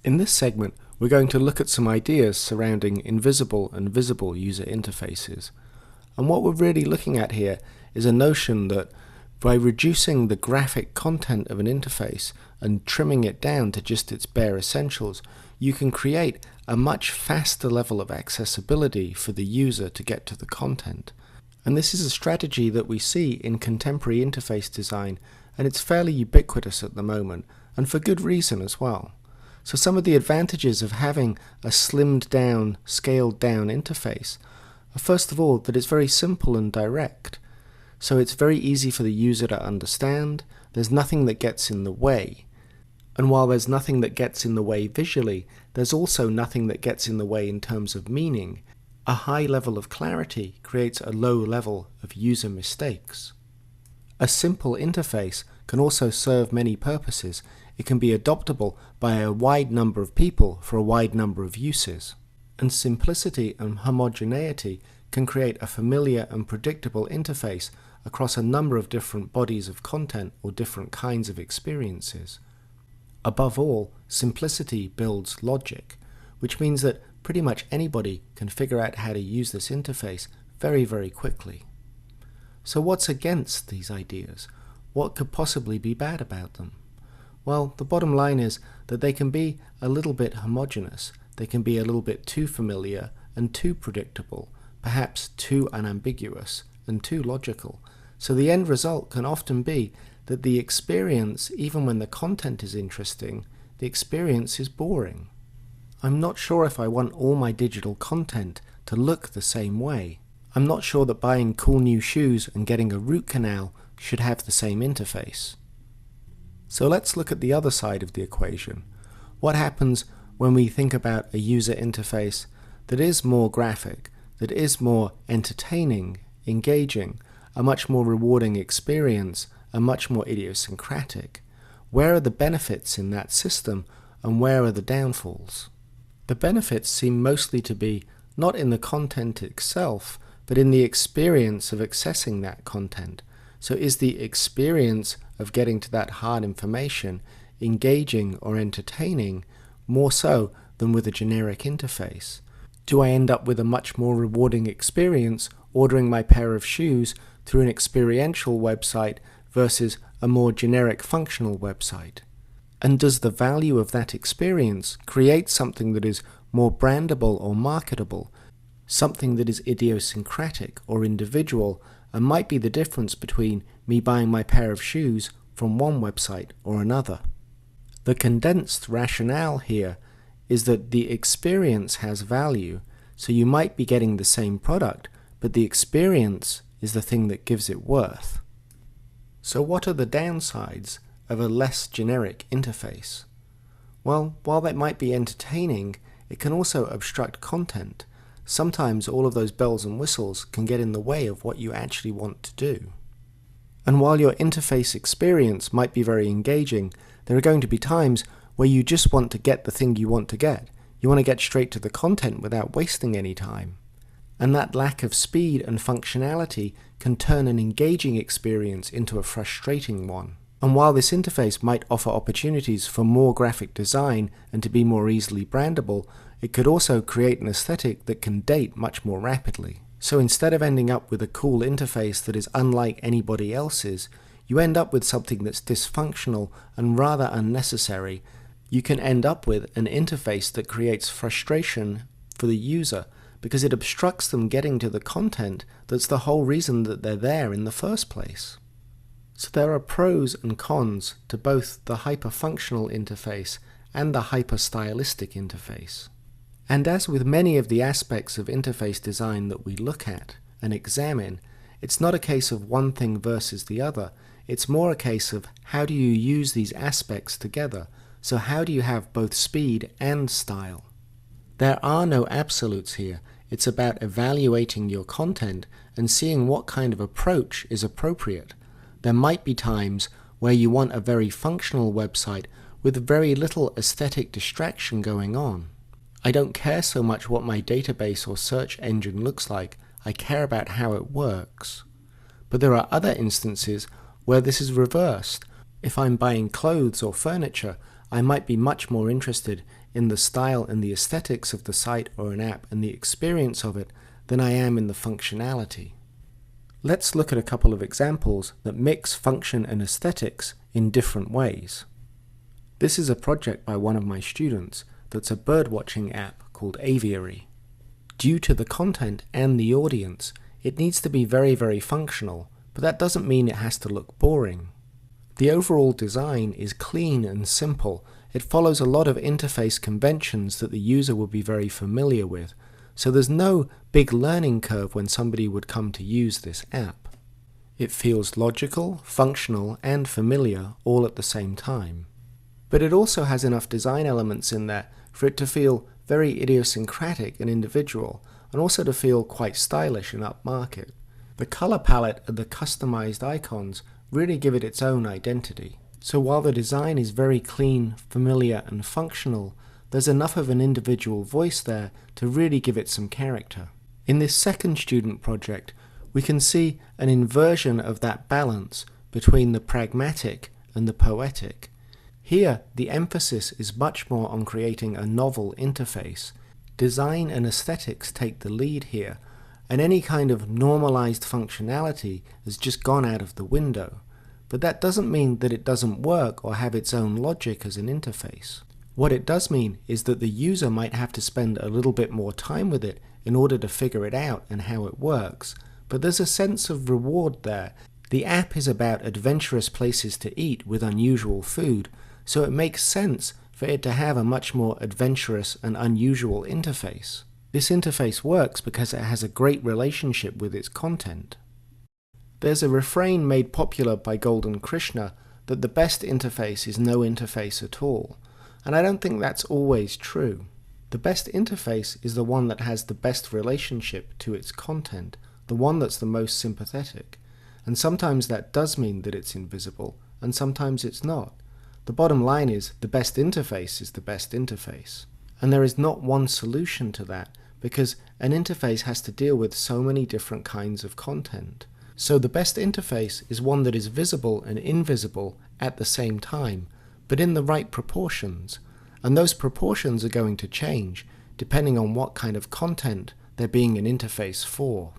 In this segment, we're going to look at some ideas surrounding invisible and visible user interfaces. And what we're really looking at here is a notion that by reducing the graphic content of an interface and trimming it down to just its bare essentials, you can create a much faster level of accessibility for the user to get to the content. And this is a strategy that we see in contemporary interface design, and it's fairly ubiquitous at the moment, and for good reason as well. So some of the advantages of having a slimmed down, scaled down interface are, first of all, that it's very simple and direct. So it's very easy for the user to understand. There's nothing that gets in the way. And while there's nothing that gets in the way visually, there's also nothing that gets in the way in terms of meaning. A high level of clarity creates a low level of user mistakes. A simple interface can also serve many purposes. It can be adoptable by a wide number of people for a wide number of uses. And simplicity and homogeneity can create a familiar and predictable interface across a number of different bodies of content or different kinds of experiences. Above all, simplicity builds logic, which means that pretty much anybody can figure out how to use this interface very, very quickly. So what's against these ideas? What could possibly be bad about them? Well, the bottom line is that they can be a little bit homogeneous. They can be a little bit too familiar and too predictable, perhaps too unambiguous and too logical. So the end result can often be that the experience, even when the content is interesting, the experience is boring. I'm not sure if I want all my digital content to look the same way. I'm not sure that buying cool new shoes and getting a root canal should have the same interface. So let's look at the other side of the equation. What happens when we think about a user interface that is more graphic, that is more entertaining, engaging, a much more rewarding experience, a much more idiosyncratic? Where are the benefits in that system and where are the downfalls? The benefits seem mostly to be not in the content itself, but in the experience of accessing that content. So is the experience of getting to that hard information engaging or entertaining more so than with a generic interface? Do I end up with a much more rewarding experience ordering my pair of shoes through an experiential website versus a more generic functional website? And does the value of that experience create something that is more brandable or marketable, something that is idiosyncratic or individual, and might be the difference between me buying my pair of shoes from one website or another? The condensed rationale here is that the experience has value, so you might be getting the same product, but the experience is the thing that gives it worth. So what are the downsides of a less generic interface? Well, while that might be entertaining, it can also obstruct content. Sometimes all of those bells and whistles can get in the way of what you actually want to do. And while your interface experience might be very engaging, there are going to be times where you just want to get the thing you want to get. You want to get straight to the content without wasting any time. And that lack of speed and functionality can turn an engaging experience into a frustrating one. And while this interface might offer opportunities for more graphic design and to be more easily brandable, it could also create an aesthetic that can date much more rapidly. So instead of ending up with a cool interface that is unlike anybody else's, you end up with something that's dysfunctional and rather unnecessary. You can end up with an interface that creates frustration for the user because it obstructs them getting to the content that's the whole reason that they're there in the first place. So there are pros and cons to both the hyper-functional interface and the hyper-stylistic interface. And as with many of the aspects of interface design that we look at and examine, it's not a case of one thing versus the other. It's more a case of how do you use these aspects together? So how do you have both speed and style? There are no absolutes here. It's about evaluating your content and seeing what kind of approach is appropriate. There might be times where you want a very functional website with very little aesthetic distraction going on. I don't care so much what my database or search engine looks like. I care about how it works. But there are other instances where this is reversed. If I'm buying clothes or furniture, I might be much more interested in the style and the aesthetics of the site or an app and the experience of it than I am in the functionality. Let's look at a couple of examples that mix function and aesthetics in different ways. This is a project by one of my students that's a birdwatching app called Aviary. Due to the content and the audience, it needs to be very, very functional, but that doesn't mean it has to look boring. The overall design is clean and simple. It follows a lot of interface conventions that the user will be very familiar with, so there's no big learning curve when somebody would come to use this app. It feels logical, functional, and familiar all at the same time. But it also has enough design elements in there for it to feel very idiosyncratic and individual, and also to feel quite stylish and upmarket. The color palette and the customized icons really give it its own identity. So while the design is very clean, familiar, and functional, there's enough of an individual voice there to really give it some character. In this second student project, we can see an inversion of that balance between the pragmatic and the poetic. Here, the emphasis is much more on creating a novel interface. Design and aesthetics take the lead here, and any kind of normalized functionality has just gone out of the window. But that doesn't mean that it doesn't work or have its own logic as an interface. What it does mean is that the user might have to spend a little bit more time with it in order to figure it out and how it works, but there's a sense of reward there. The app is about adventurous places to eat with unusual food, so it makes sense for it to have a much more adventurous and unusual interface. This interface works because it has a great relationship with its content. There's a refrain made popular by Golden Krishna that the best interface is no interface at all. And I don't think that's always true. The best interface is the one that has the best relationship to its content, the one that's the most sympathetic. And sometimes that does mean that it's invisible, and sometimes it's not. The bottom line is the best interface is the best interface. And there is not one solution to that, because an interface has to deal with so many different kinds of content. So the best interface is one that is visible and invisible at the same time, but in the right proportions, and those proportions are going to change depending on what kind of content they're being an interface for.